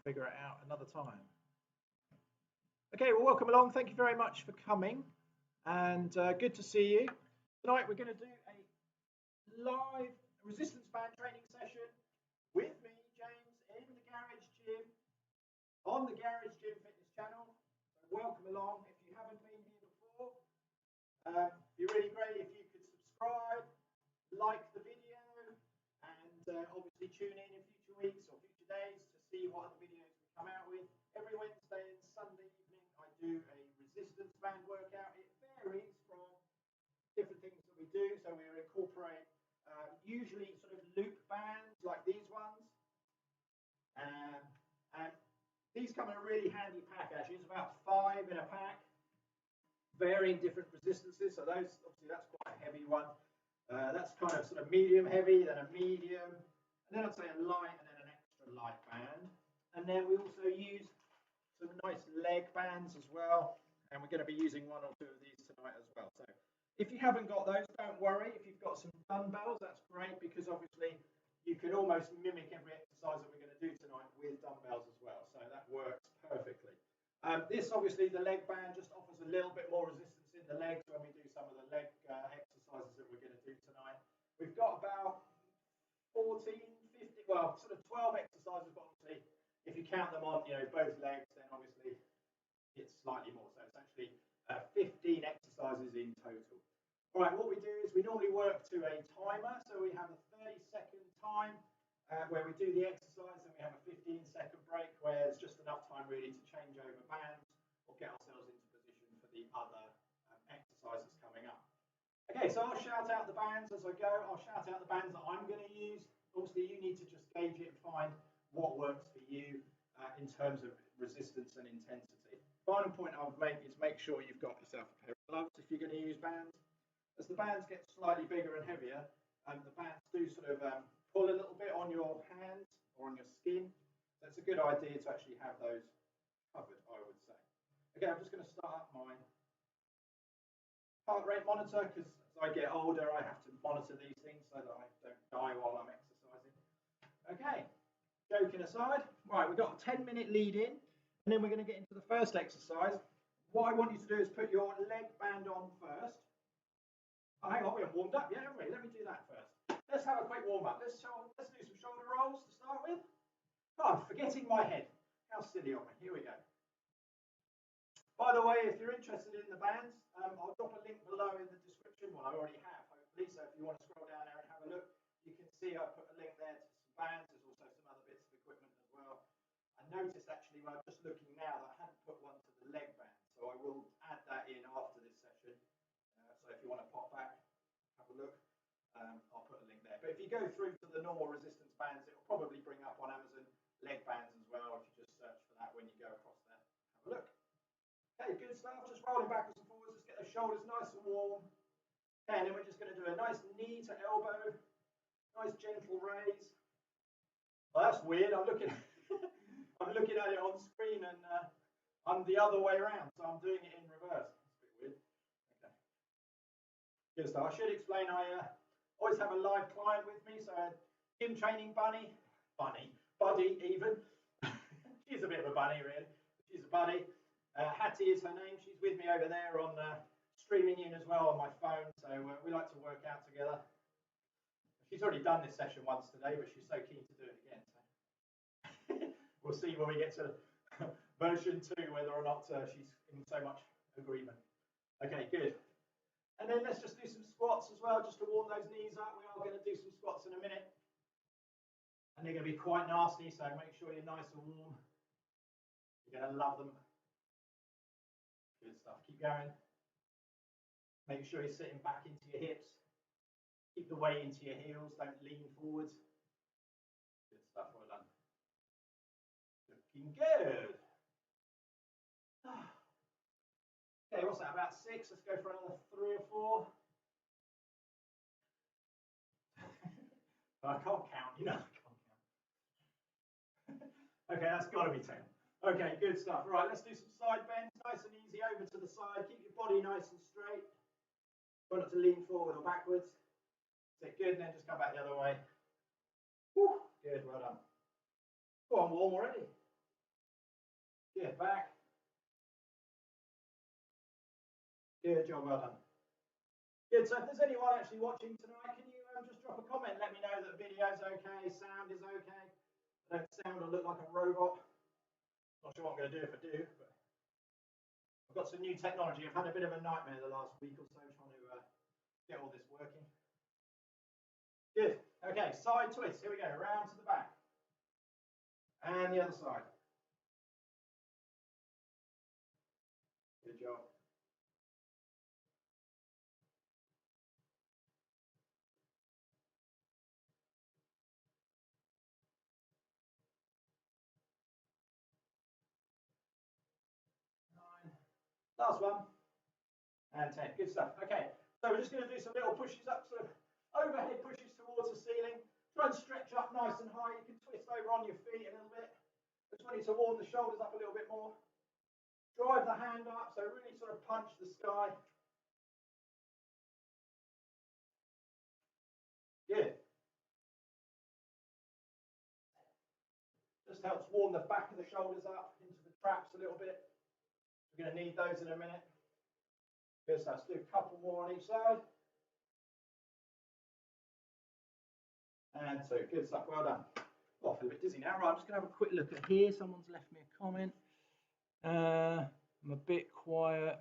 figure it out another time. Okay, well, welcome along. Thank you very much for coming, and good to see you. Tonight we're going to do a live resistance band training session with me, James, in the Garage Gym on the Garage Gym Fitness channel. So welcome along. If you haven't been here before, it'd be really great if you could subscribe, like the video, and obviously tune in future weeks or future days to see what other videos we come out with. Every Wednesday and Sunday evening I do a resistance band workout. It varies from different things that we do, so we incorporate usually sort of loop bands like these ones, and these come in a really handy pack. Actually, it's about 5 in a pack, varying different resistances. So those, obviously that's quite a heavy one. That's kind of sort of medium heavy, then a medium, and then I'd say a light, and then an extra light band. And then we also use some nice leg bands as well, and we're going to be using 1 or 2 of these tonight as well. So if you haven't got those, don't worry. If you've got some dumbbells, that's great, because obviously you can almost mimic every exercise that we're going to do tonight with dumbbells as well. So that works perfectly. This, obviously, the leg band just offers a little bit more resistance in the legs when we do some of the leg exercises that we're going to do tonight. We've got about 14, 50, well, sort of 12 exercises, but obviously if you count them on, both legs, then obviously it's slightly more. So it's actually 15 exercises in total. All right, what we do is we normally work to a timer. So we have a 30-second time where we do the exercise, and we have a 15-second break where it's just enough time really to change over bands or get ourselves into position for the other exercises coming up. Okay, so I'll shout out the bands as I go. I'll shout out the bands that I'm going to use. Obviously, you need to just gauge it and find what works for you in terms of resistance and intensity. Final point I would make is make sure you've got yourself a pair of gloves if you're going to use bands. As the bands get slightly bigger and heavier, the bands do sort of pull a little bit on your hands or on your skin. So it's a good idea to actually have those covered, I would say. Okay, I'm just going to start my heart rate monitor, because as I get older, I have to monitor these things so that I don't die while I'm exercising. Okay, joking aside, right, we've got a 10-minute lead in, and then we're going to get into the first exercise. What I want you to do is put your leg band on first. Oh, hang on, we haven't warmed up yet, have we? Let me do that first. Let's have a quick warm up. Let's do some shoulder rolls to start with. Oh, I'm forgetting my head. How silly of me. Here we go. By the way, if you're interested in the bands, I'll drop a link below in the description. Well, I already have, hopefully. So if you want to scroll down there and have a look, you can see I put a link there to some bands. There's also some other bits of equipment as well. I noticed actually when I'm just looking now that I hadn't put one to the leg band. So I will add that in after this session. So if you want to pop back, have a look, I'll put a link there. But if you go through to the normal resistance bands, it will probably bring up on Amazon leg bands as well. If you just search for that when you go across there, have a look. Okay, good stuff. Just rolling backwards and forwards. Just get the shoulders nice and warm. Okay, and then we're just going to do a nice knee to elbow, nice gentle raise. Well, that's weird. I'm looking, I'm looking at it on screen, and I'm the other way around, so I'm doing it in reverse. That's a bit weird. Okay. Good stuff. I should explain. I always have a live client with me, so gym training buddy even. She's a bit of a bunny, really. She's a buddy. Hattie is her name. She's with me over there on streaming in as well on my phone. So we like to work out together. She's already done this session once today, but she's so keen to do it again. So we'll see when we get to version 2 whether or not she's in so much agreement. Okay, good. And then let's just do some squats as well, just to warm those knees up. We are going to do some squats in a minute. And they're going to be quite nasty, so make sure you're nice and warm. You're going to love them. Good stuff. Keep going. Make sure you're sitting back into your hips. Keep the weight into your heels. Don't lean forwards. Good stuff. Well done. Looking good. Okay, what's that? About 6. Let's go for another 3 or 4. I can't count. I can't count. Okay, that's got to be 10. Okay, good stuff. Right, let's do some side bends. Nice and easy over to the side. Keep your body nice and straight. Try not to lean forward or backwards. That's it, good. And then just come back the other way. Whew, good, well done. Oh, I'm warm already. Good, back. Good job, well done. Good, so if there's anyone actually watching tonight, can you just drop a comment, let me know that the video's okay, sound is okay. I don't sound or look like a robot. Not sure what I'm going to do if I do, but I've got some new technology. I've had a bit of a nightmare the last week or so trying to get all this working. Good, okay, side twist, here we go, round to the back. And the other side. Good job. Last one. And 10. Good stuff. Okay, so we're just going to do some little pushes up, sort of overhead pushes towards the ceiling. Try and stretch up nice and high. You can twist over on your feet a little bit. I just want you to warm the shoulders up a little bit more. Drive the hand up, so really sort of punch the sky. Good. Just helps warm the back of the shoulders up into the traps a little bit. We're going to need those in a minute. Good stuff. Let's do a couple more on each side. And two. Good stuff. Well done. Oh, I feel a bit dizzy now. Right, I'm just going to have a quick look at here. Someone's left me a comment. I'm a bit quiet.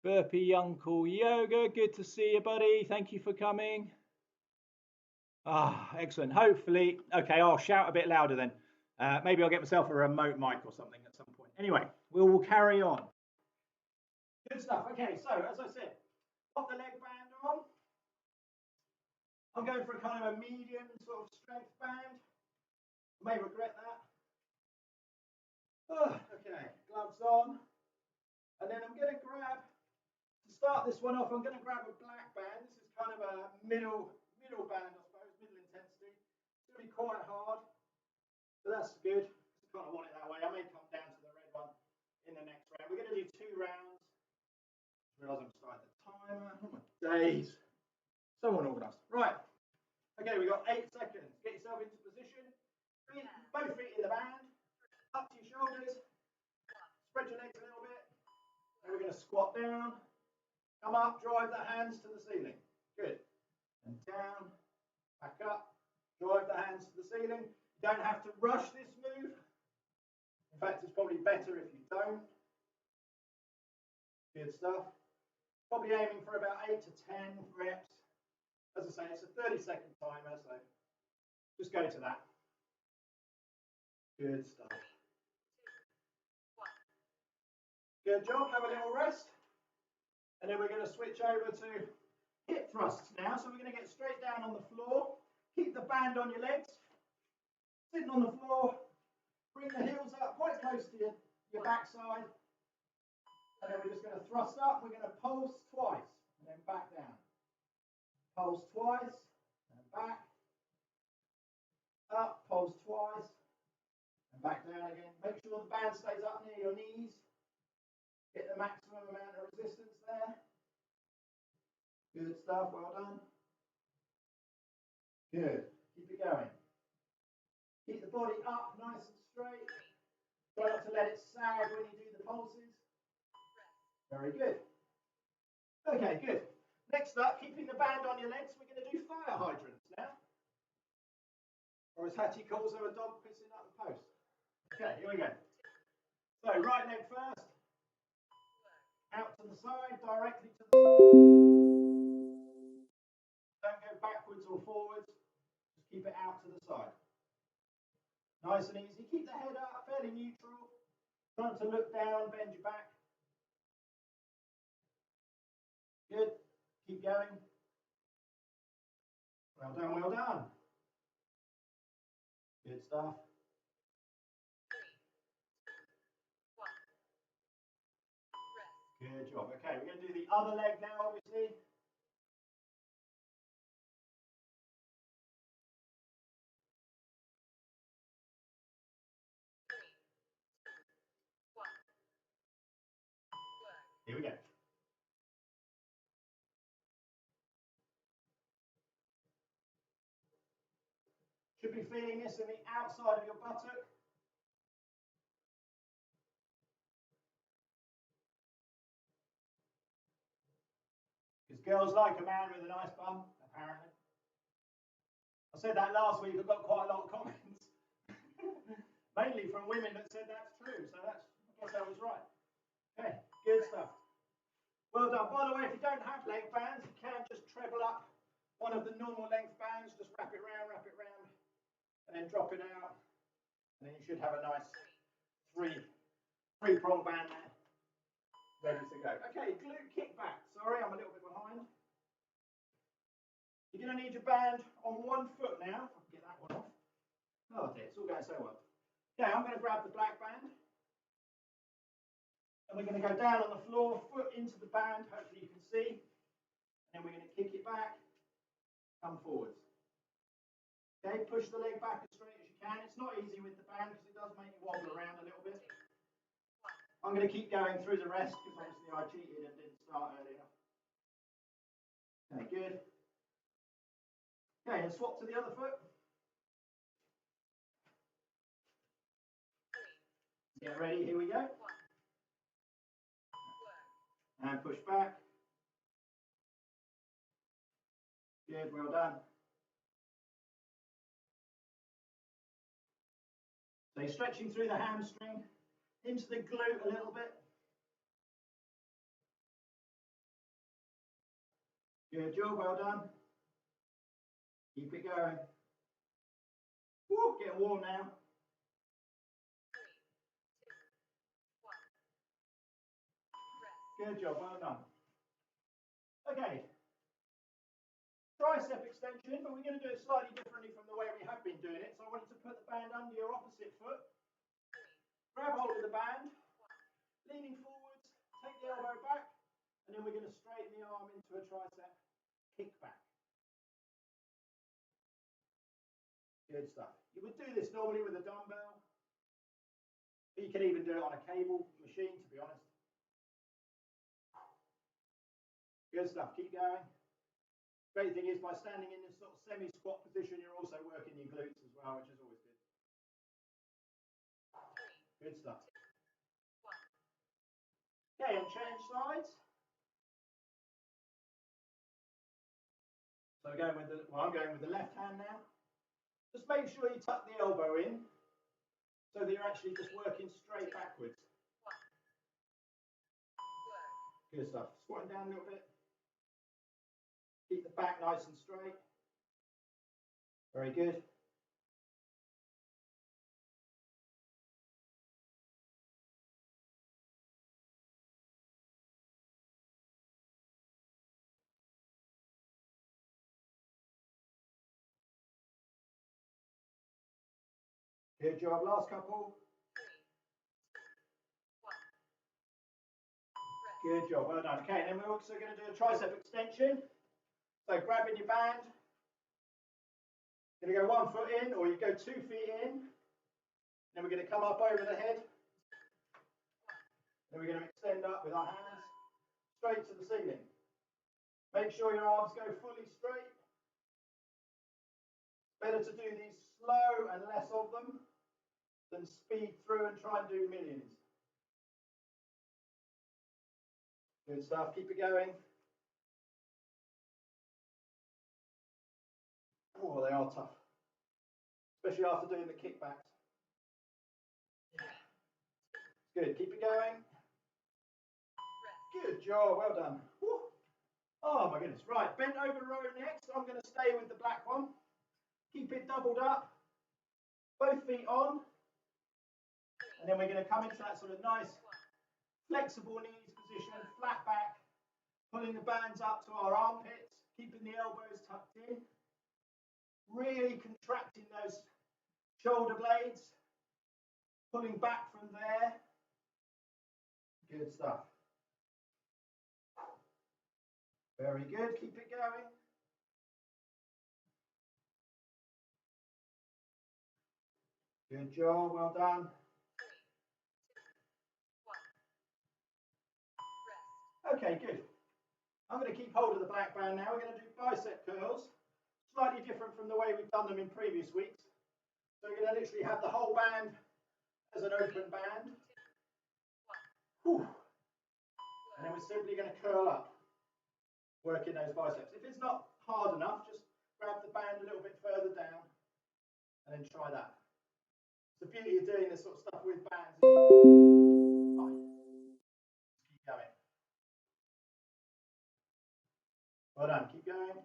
Burpee Uncle Yoga. Good to see you, buddy. Thank you for coming. Ah, excellent. Hopefully, okay, I'll shout a bit louder then. Maybe I'll get myself a remote mic or something at some point. Anyway, we'll carry on. Good stuff. Okay, so as I said, got the leg band on. I'm going for a kind of a medium sort of strength band. I may regret that. Oh, okay, gloves on. And then I'm going to grab, to start this one off, I'm going to grab a black band. This is kind of a middle band, I suppose, middle intensity. It's going to be quite hard, but that's good. I kind of want it that way. I may come down to the red one in the next round. We're going to do 2 rounds. I realise I'm starting the timer. Oh my days. So unorganised. Right. Okay, we've got 8 seconds. Get yourself into position. Both feet in the band. Up to your shoulders. Spread your legs a little bit. And we're going to squat down. Come up, drive the hands to the ceiling. Good. And down, back up, drive the hands to the ceiling. You don't have to rush this move. In fact, it's probably better if you don't. Good stuff. Probably aiming for about 8 to 10 reps. As I say, it's a 30-second timer, so just go to that. Good stuff. Good job. Have a little rest. And then we're going to switch over to hip thrusts now. So we're going to get straight down on the floor. Keep the band on your legs. Sitting on the floor. Bring the heels up quite close to your backside. And then we're just going to thrust up. We're going to pulse twice and then back down. Pulse twice and back. Up, pulse twice and back down again. Make sure the band stays up near your knees. Get the maximum amount of resistance there. Good stuff, well done. Good, keep it going. Keep the body up nice and straight. Try not to let it sag when you do the pulses. Very good. Okay, good. Next up, keeping the band on your legs, we're going to do fire hydrants now. Or as Hattie calls them, a dog pissing up the post. Okay, here we go. So, right leg first. Out to the side, directly to the side. Don't go backwards or forwards. Just keep it out to the side. Nice and easy. Keep the head up, fairly neutral. Try to look down, bend your back. Good. Keep going. Well done, well done. Good stuff. Good job. Okay, we're going to do the other leg now, obviously. Here we go. Should be feeling this in the outside of your buttock. Girls like a man with a nice bum, apparently. I said that last week. I got quite a lot of comments, mainly from women that said that's true. So I guess that was right. Okay, good stuff. Well done. By the way, if you don't have leg bands, you can just treble up one of the normal length bands. Just wrap it round, and then drop it out, and then you should have a nice three-prong band there, ready to go. Okay, glute kickback. Sorry, I'm a little bit behind. You're going to need your band on one foot now. If I can get that one off. Oh dear, it's all going so well. Okay, I'm going to grab the black band. And we're going to go down on the floor, foot into the band, hopefully you can see. And then we're going to kick it back, come forwards. Okay, push the leg back as straight as you can. It's not easy with the band because it does make you wobble around a little bit. I'm going to keep going through the rest because obviously I cheated and didn't start earlier. Okay, good. Okay, and swap to the other foot. Get ready, here we go. And push back. Good, well done. So you're stretching through the hamstring, into the glute a little bit. Good job, well done. Keep it going. Woo, get warm now. Good job, well done. Okay. Tricep extension, but we're going to do it slightly differently from the way we have been doing it. So I want you to put the band under your opposite foot. Grab hold of the band, leaning forwards, take the elbow back, and then we're going to straighten the arm into a tricep kickback. Good stuff. You would do this normally with a dumbbell. But you can even do it on a cable machine, to be honest. Good stuff. Keep going. Great thing is by standing in this sort of semi-squat position, you're also working your glutes as well, which is always good. Good stuff. Okay, and change sides. So I'm going with the left hand now. Just make sure you tuck the elbow in so that you're actually just working straight backwards. Good stuff. Squatting down a little bit. Keep the back nice and straight. Very good. Good job. Last couple. Good job. Well done. Okay, then we're also going to do a tricep extension. So grabbing your band. You're going to go 1 foot in, or you go 2 feet in. Then we're going to come up over the head. Then we're going to extend up with our hands straight to the ceiling. Make sure your arms go fully straight. Better to do these slow and less of them than speed through and try and do millions. Good stuff. Keep it going. Oh, they are tough, especially after doing the kickbacks. Good. Keep it going. Good job. Well done. Woo. Oh my goodness. Right. Bent over row next. I'm going to stay with the black one. Keep it doubled up. Both feet on. And then we're going to come into that sort of nice flexible knees position, flat back, pulling the bands up to our armpits, keeping the elbows tucked in, really contracting those shoulder blades, pulling back from there. Good stuff. Very good. Keep it going. Good job. Well done. Okay, good. I'm going to keep hold of the black band now. We're going to do bicep curls, slightly different from the way we've done them in previous weeks. So we're going to literally have the whole band as an open band. Whew. And then we're simply going to curl up. working those biceps. If it's not hard enough, just grab the band a little bit further down and then try that. The beauty of doing this sort of stuff with bands is keep going. Well done, keep going.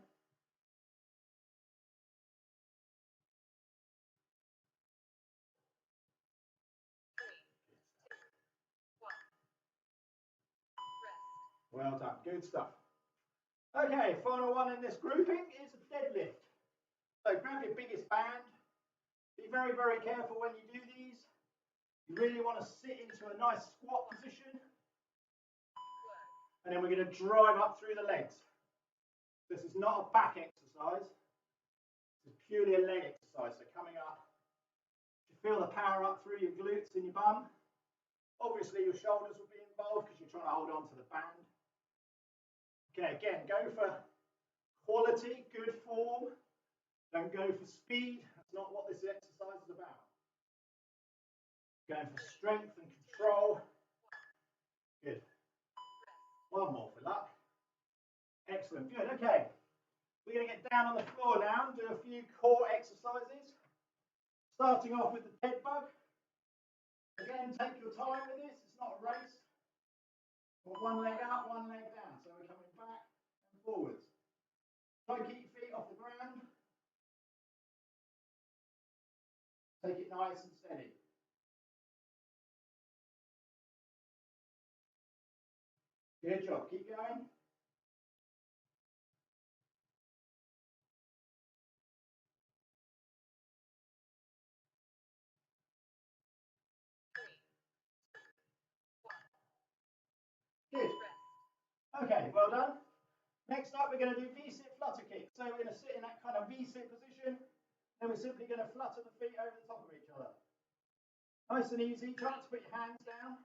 Well done, good stuff. Okay, final one in this grouping is a deadlift. So grab your biggest band. Be very, very careful when you do these. You really want to sit into a nice squat position. And then we're going to drive up through the legs. This is not a back exercise. This is purely a leg exercise. So coming up, you feel the power up through your glutes and your bum. Obviously your shoulders will be involved because you're trying to hold on to the band. Okay, again, go for quality, good form. Don't go for speed. That's not what this exercise is about. Going for strength and control. Good. One more for luck. Excellent. Good. Okay. We're going to get down on the floor now and do a few core exercises. Starting off with the dead bug. Again, take your time with this. It's not a race. Got one leg out, one leg down. So we're coming back and forwards. Try and keep your feet off the ground. Take it nice and steady. Good job. Keep going. Good. Okay, well done. Next up, we're going to do V-sit flutter kick. So we're going to sit in that kind of V-sit position. Then we're simply going to flutter the feet over the top of each other. Nice and easy. Try to put your hands down.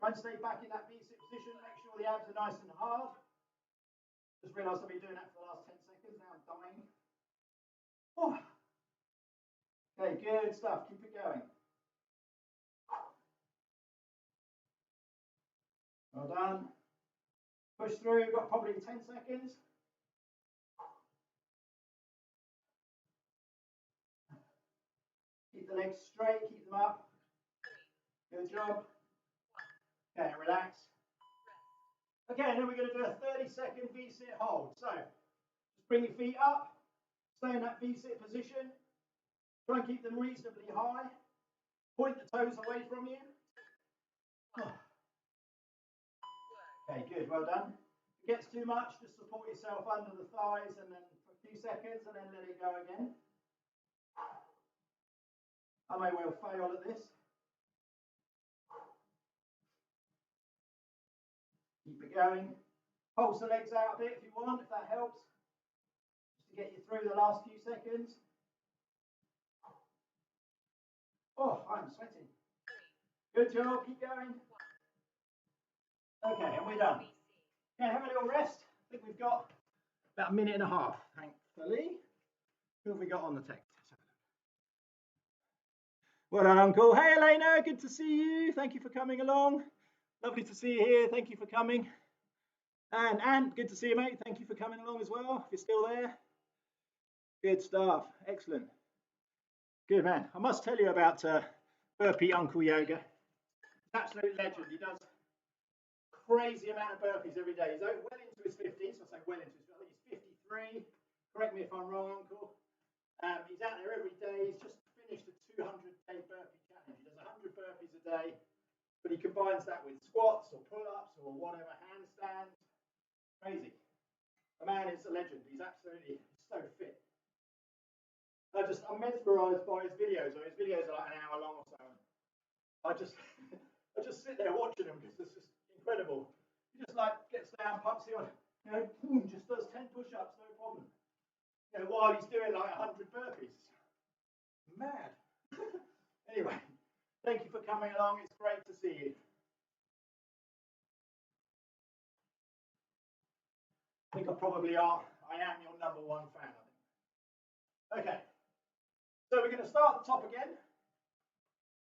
Try and stay back in that V-sit position. Make sure the abs are nice and hard. Just realised I've been doing that for the last 10 seconds. Now I'm dying. Oh. Okay, good stuff. Keep it going. Well done. Push through. You've got probably 10 seconds. Keep the legs straight. Keep them up. Good job. Okay, relax. Okay, and then we're going to do a 30-second V-sit hold. So, just bring your feet up. Stay in that V-sit position. Try and keep them reasonably high. Point the toes away from you. Okay, good, well done. If it gets too much, just support yourself under the thighs and then for a few seconds and then let it go again. I may well fail at this. Keep it going. Pulse the legs out a bit if you want, if that helps. Just to get you through the last few seconds. Oh, I'm sweating. Good job, keep going. Okay, and we're done. Okay, have a little rest. I think we've got about a minute and a half, thankfully. Who have we got on the text? Well done, Uncle. Hey, Elena, good to see you. Thank you for coming along. Lovely to see you here. Thank you for coming. And good to see you, mate. Thank you for coming along as well, if you're still there. Good stuff. Excellent. Good, man. I must tell you about Burpee Uncle Yoga. Absolute legend. He does crazy amount of burpees every day. He's well into his 50s. I say well into his 50s. I think he's 53. Correct me if I'm wrong, Uncle. He's out there every day. He's just finished a 200-day burpee challenge. He does 100 burpees a day, but he combines that with squats or pull-ups or whatever, handstands. Crazy. The man is a legend. He's absolutely so fit. I'm mesmerised by his videos. His videos are like an hour long or so. I just sit there watching them because it's just incredible. He just like gets down, pumps it on, boom, just does 10 push-ups, no problem. While he's doing like 100 burpees. Mad. Anyway, thank you for coming along. It's great to see you. I think I am your #1 fan, I think. Okay. So we're going to start at the top again.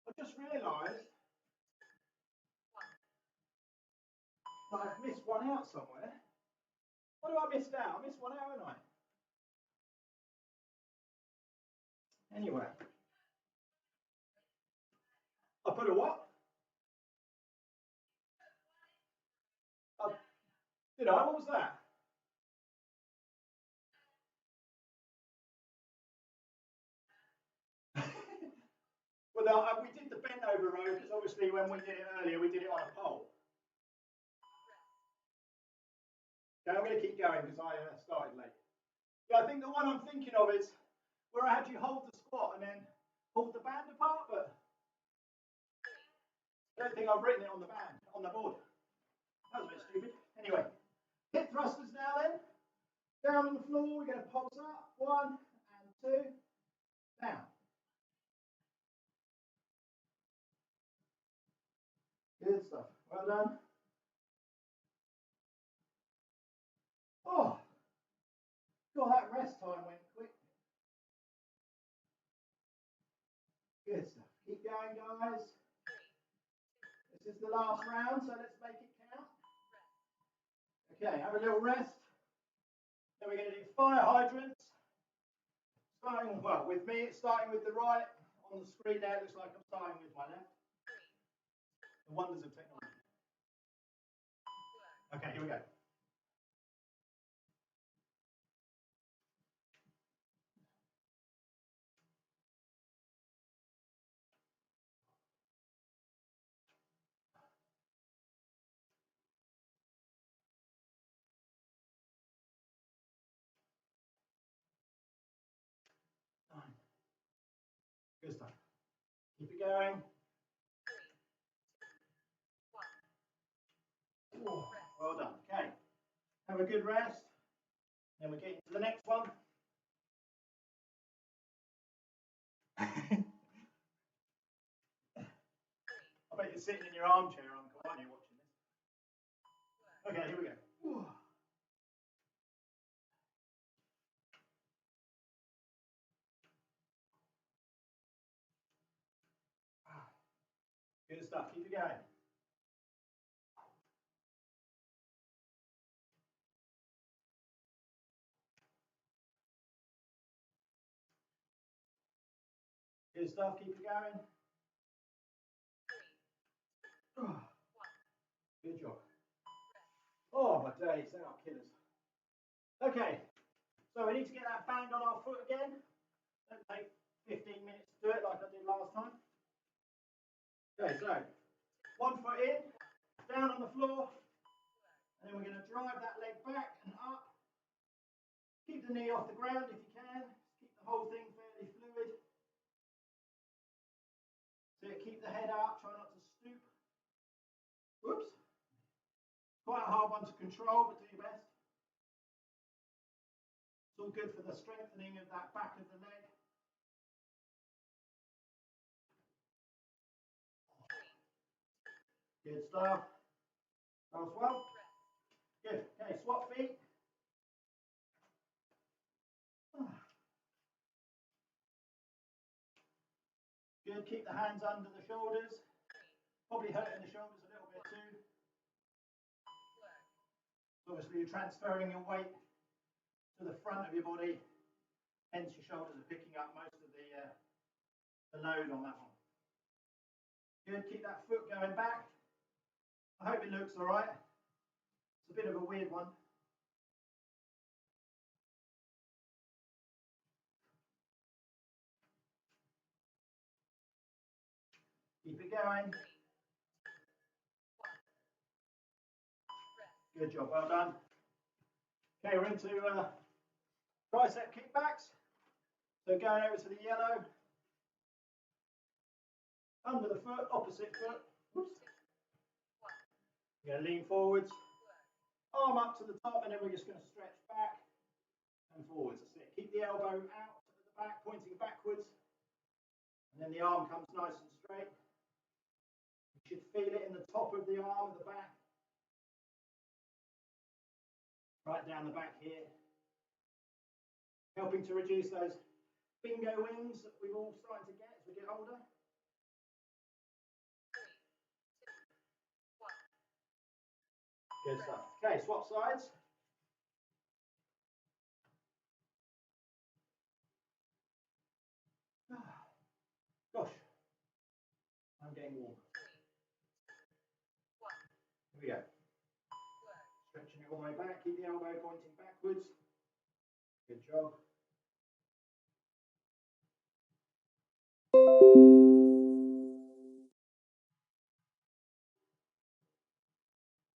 I just realised that I've missed one out somewhere. What do I miss out? I missed one out, haven't I? Anyway. I put a what? Did I? What was that? Well, we did the bent over row because obviously when we did it earlier, we did it on a pole. Okay, I'm going to keep going because I started late. Yeah, I think the one I'm thinking of is where I had you hold the squat and then hold the band apart, but I don't think I've written it on the band, on the board. That was a bit stupid. Anyway, hip thrusters now then. Down on the floor, we're going to pulse up. 1 and 2. Down. Good stuff. Well done. Oh, God, that rest time went quick. Good stuff. Keep going, guys. This is the last round, so let's make it count. Okay, have a little rest. Then we're going to do fire hydrants. Starting, well, with me, it's starting with the right. On the screen there, it looks like I'm starting with my left. The wonders of technology. Okay, here we go. Good stuff. Keep it going. Ooh, well done. Okay. Have a good rest. Then we're getting to the next one. I bet you're sitting in your armchair, Uncle, aren't you, watching this? Okay, here we go. Ooh. Good stuff. Keep it going. Good stuff. Keep it going. Good job. Oh, my days, they are killers. Okay, so we need to get that band on our foot again. Don't take 15 minutes to do it like I did last time. Okay, so 1 foot in, down on the floor, and then we're going to drive that leg back and up. Keep the knee off the ground if you can. Keep the whole thing fairly fluid. So keep the head up, try not to stoop. Whoops. Quite a hard one to control, but do your best. It's all good for the strengthening of that back of the leg. Good stuff. Last one. Good. Okay, swap feet. Good. Keep the hands under the shoulders. Probably hurting the shoulders a little bit too. So obviously you're transferring your weight to the front of your body, hence your shoulders are picking up most of the load on that one. Good. Keep that foot going back. I hope it looks all right. It's a bit of a weird one. Keep it going. Good job, well done. Okay, we're into tricep kickbacks. So going over to the yellow. Under the foot, opposite foot. Whoops. You're going to lean forwards. Arm up to the top, and then we're just going to stretch back and forwards. That's it. Keep the elbow out at the back, pointing backwards. And then the arm comes nice and straight. You should feel it in the top of the arm at the back. Right down the back here. Helping to reduce those bingo wings that we've all started to get as we get older. Good stuff. Okay, swap sides. getting warm. Here we go. Stretching it all the way back, keep the elbow pointing backwards. Good job.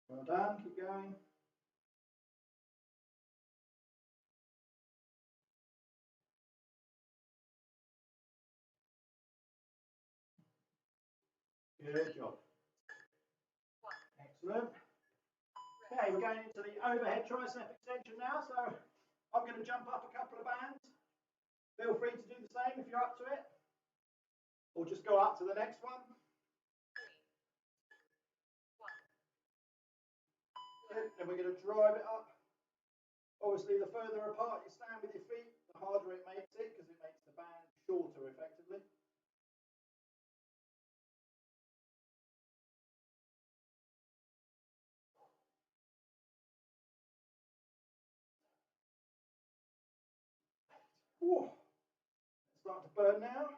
Well done, keep going. Good job. Excellent. Okay, we're going into the overhead tricep extension now, so I'm going to jump up a couple of bands. Feel free to do the same if you're up to it, or just go up to the next one. Good. Then we're going to drive it up. Obviously, the further apart you stand with your feet, the harder it makes it, because it makes the band shorter effectively. Whew. Start to burn now.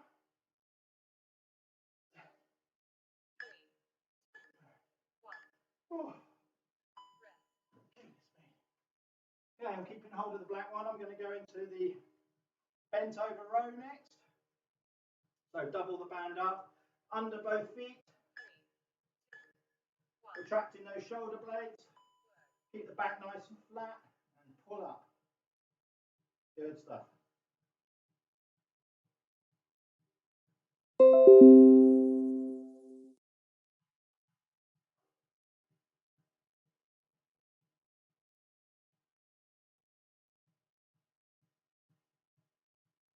Oh. Okay, I'm keeping hold of the black one. I'm going to go into the bent over row next. So double the band up, under both feet. Retracting those shoulder blades. Keep the back nice and flat and pull up. Good stuff.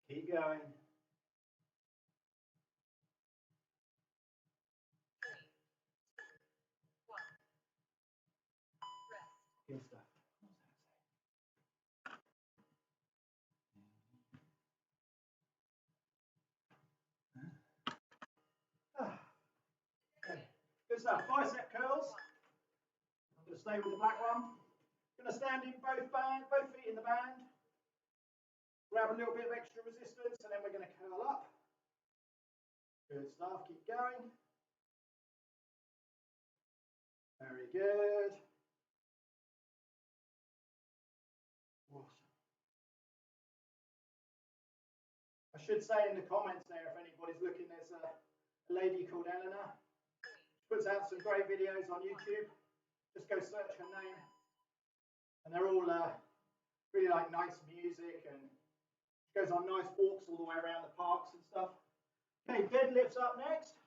Keep going. Good stuff. Okay. Good stuff. Bicep curls. I'm going to stay with the black one. Going to stand in both feet in the band. Grab a little bit of extra resistance, and then we're going to curl up. Good stuff. Keep going. Very good. Awesome. I should say in the comments there, if anybody's looking, there's a lady called Eleanor. She puts out some great videos on YouTube. Just go search her name. And they're all really like nice music, and she goes on nice walks all the way around the parks and stuff. Okay, deadlifts up next.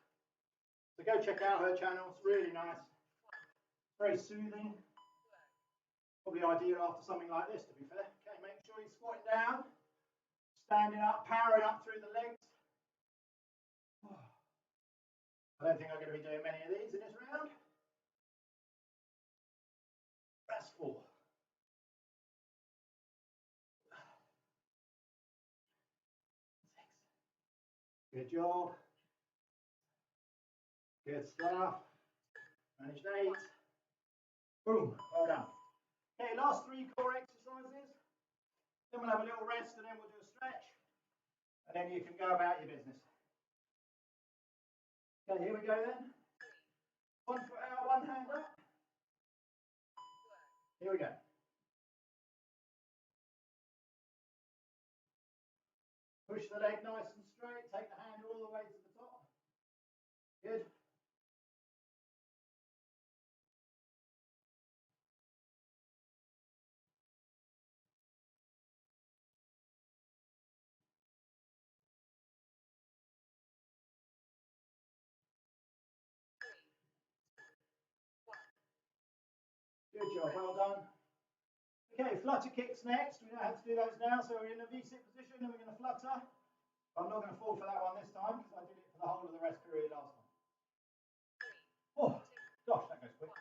So go check out her channel. It's really nice. Very soothing. Probably ideal after something like this, to be fair. Okay, make sure you're squatting down. Standing up, powering up through the legs. I don't think I'm going to be doing many of these in this round. That's 4. Good job. Good stuff. Managed 8. Boom. Well done. Okay, last 3 core exercises. Then we'll have a little rest, and then we'll do a stretch. And then you can go about your business. Okay, here we go then. 1 foot out, 1 hand up. Here we go. Push the leg nice and straight. Take the hand all the way to the top. Good. Good job, well done. Okay, flutter kicks next. We know how to do those now. So we're in a V-sit position and we're going to flutter. I'm not going to fall for that one this time because I did it for the whole of the rest period last time. Oh, gosh, that goes quick.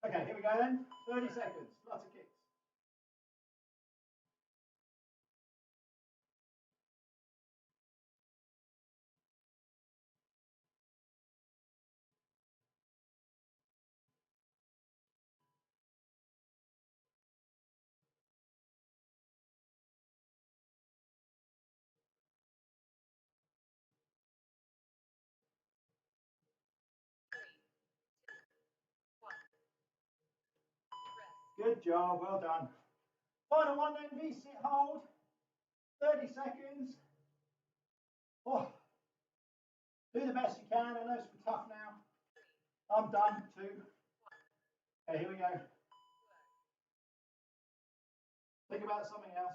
Okay, here we go then. 30 seconds, flutter kicks. Good job, well done. Final one then, V-sit hold. 30 seconds. Oh. Do the best you can. I know it's tough now. I'm done. 2. Okay, here we go. Think about something else.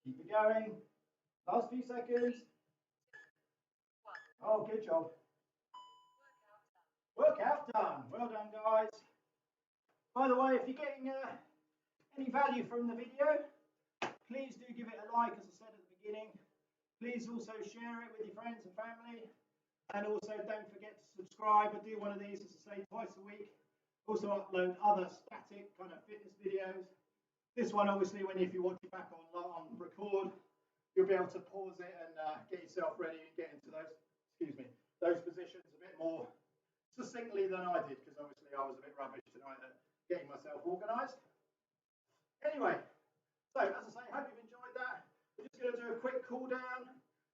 Keep it going. Last few seconds. Oh, good job. Workout done. Well done, guys. By the way, if you're getting any value from the video, please do give it a like, as I said at the beginning. Please also share it with your friends and family. And also don't forget to subscribe. I do one of these, as I say, twice a week. Also upload other static kind of fitness videos. This one, obviously, if you watch it back on record, you'll be able to pause it and get yourself ready and get into those positions a bit more succinctly than I did, because obviously I was a bit rubbish tonight at getting myself organised. Anyway, so as I say, hope you've enjoyed that. We're just going to do a quick cool down.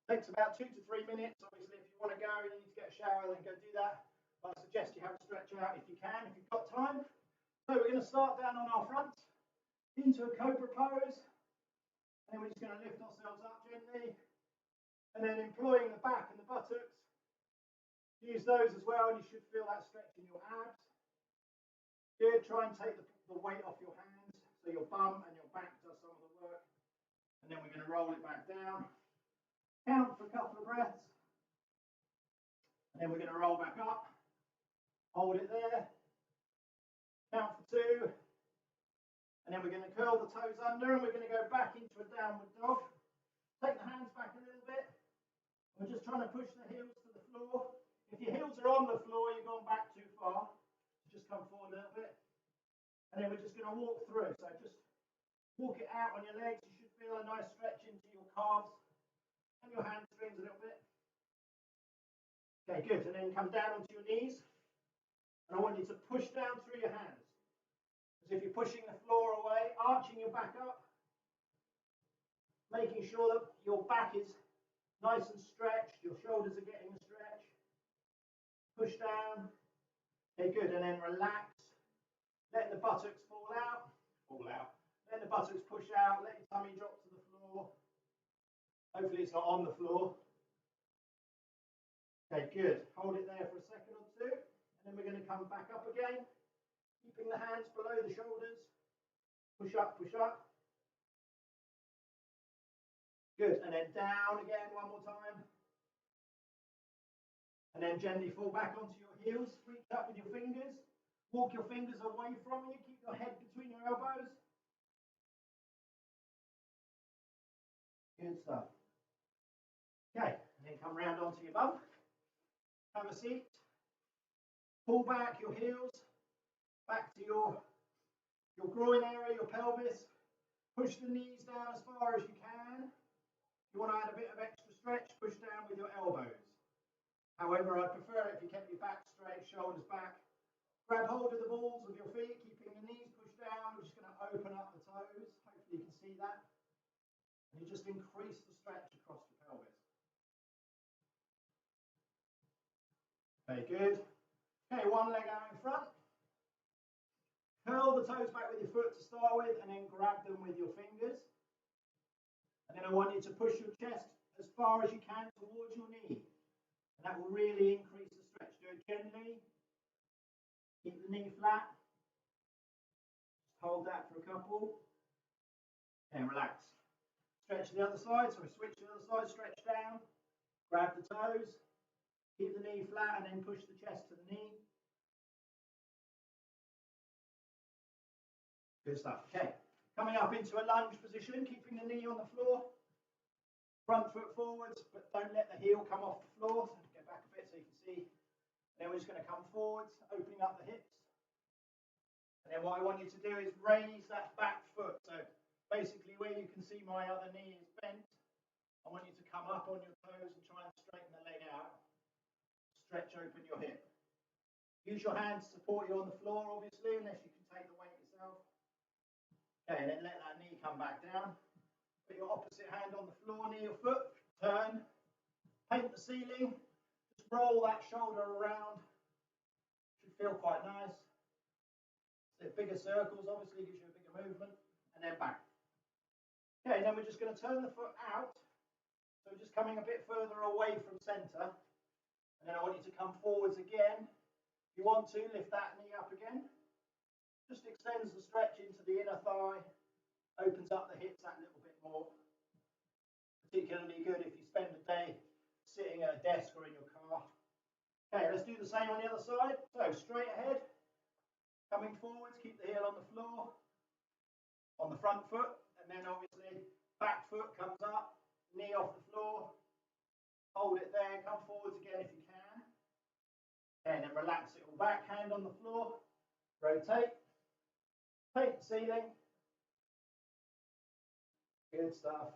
Takes about 2 to 3 minutes. Obviously, if you want to go and you need to get a shower, then go do that. But I suggest you have a stretch out if you can, if you've got time. So we're going to start down on our front into a cobra pose. And then we're just going to lift ourselves up gently. And then employing the back and the buttocks. Use those as well, and you should feel that stretch in your abs. Good. Try and take the weight off your hands, so your bum and your back does some of the work. And then we're going to roll it back down. Count for a couple of breaths. And then we're going to roll back up. Hold it there. Count for 2. And then we're going to curl the toes under, and we're going to go back into a downward dog. Take the hands back a little bit. We're just trying to push the heels to the floor. If your heels are on the floor, you've gone back too far. Just come forward a little bit. And then we're just going to walk through. So just walk it out on your legs. You should feel a nice stretch into your calves and your hamstrings a little bit. Okay, good. And then come down onto your knees. And I want you to push down through your hands. As if you're pushing the floor away, arching your back up. Making sure that your back is nice and stretched. Your shoulders are getting a stretch. Push down. Okay, good. And then relax. Let the buttocks fall out. Let the buttocks push out. Let your tummy drop to the floor. Hopefully it's not on the floor. Okay, good. Hold it there for a second or 2. And then we're going to come back up again. Keeping the hands below the shoulders. Push up, push up. Good. And then down again one more time. And then gently fall back onto your heels. Reach up with your fingers. Walk your fingers away from you. Keep your head between your elbows. Good stuff. Okay, and then come round onto your bum. Have a seat. Pull back your heels. Back to your groin area, your pelvis. Push the knees down as far as you can. If you want to add a bit of extra stretch, push down with your elbows. However, I'd prefer it if you kept your back straight, shoulders back. Grab hold of the balls of your feet, keeping the knees pushed down. We're just going to open up the toes. Hopefully you can see that. And you just increase the stretch across the pelvis. Okay, good. Okay, one leg out in front. Curl the toes back with your foot to start with, and then grab them with your fingers. And then I want you to push your chest as far as you can towards your knee. And that will really increase the stretch. Do it gently. Keep the knee flat. Just hold that for a couple. And relax. Stretch the other side. So we switch to the other side. Stretch down. Grab the toes. Keep the knee flat and then push the chest to the knee. Good stuff. Okay. Coming up into a lunge position. Keeping the knee on the floor. Front foot forwards, but don't let the heel come off the floor. So get back a bit so you can see. And then we're just going to come forwards, opening up the hips. And then what I want you to do is raise that back foot. So basically where you can see my other knee is bent, I want you to come up on your toes and try and straighten the leg out. Stretch open your hip. Use your hand to support you on the floor, obviously, unless you can take the weight yourself. Okay, and then let that knee come back down. Put your opposite hand on the floor near your foot. Turn. Paint the ceiling. Just roll that shoulder around. Should feel quite nice. So bigger circles obviously gives you a bigger movement. And then back. Okay, then we're just going to turn the foot out. So we're just coming a bit further away from centre. And then I want you to come forwards again. If you want to, lift that knee up again. Just extends the stretch into the inner thigh. Opens up the hips that little bit more. Particularly good if you spend a day sitting at a desk or in your car. Okay, let's do the same on the other side. So straight ahead, coming forwards, keep the heel on the floor, on the front foot, and then obviously back foot comes up, knee off the floor, hold it there, come forwards again if you can. Okay, and then relax it all back, hand on the floor, rotate, paint the ceiling. Good stuff.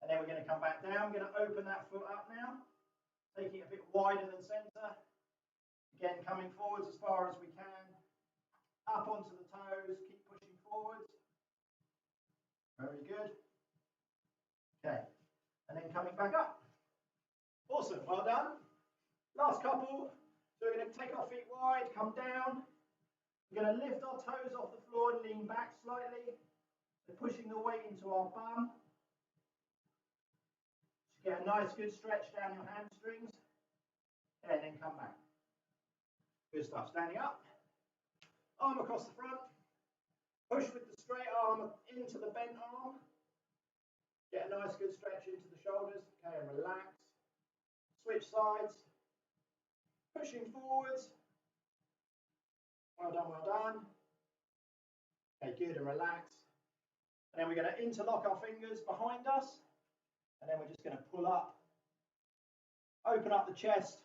And then we're going to come back down. We're going to open that foot up now, taking it a bit wider than centre. Again, coming forwards as far as we can. Up onto the toes, keep pushing forwards. Very good. Okay, and then coming back up. Awesome, well done. Last couple. So we're going to take our feet wide, come down. We're going to lift our toes off the floor and lean back slightly. We're pushing the weight into our bum. Get a nice good stretch down your hamstrings, and then come back. Good stuff. Standing up, arm across the front, push with the straight arm into the bent arm. Get a nice good stretch into the shoulders. Okay, and relax. Switch sides, pushing forwards. Well done, well done. Okay, good, and relax. And then we're going to interlock our fingers behind us. And then we're just going to pull up, open up the chest,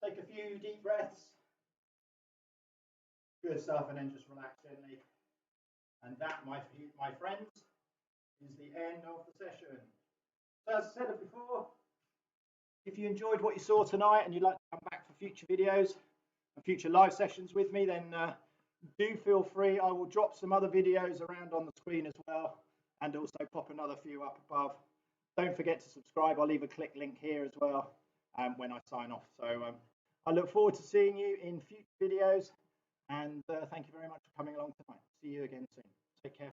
take a few deep breaths. Good stuff, and then just relax gently. And that, my friends, is the end of the session. So as I said before, if you enjoyed what you saw tonight and you'd like to come back for future videos and future live sessions with me, then do feel free. I will drop some other videos around on the screen as well, and also pop another few up above. Don't forget to subscribe. I'll leave a click link here as well when I sign off. So I look forward to seeing you in future videos, and thank you very much for coming along tonight. See you again soon. Take care.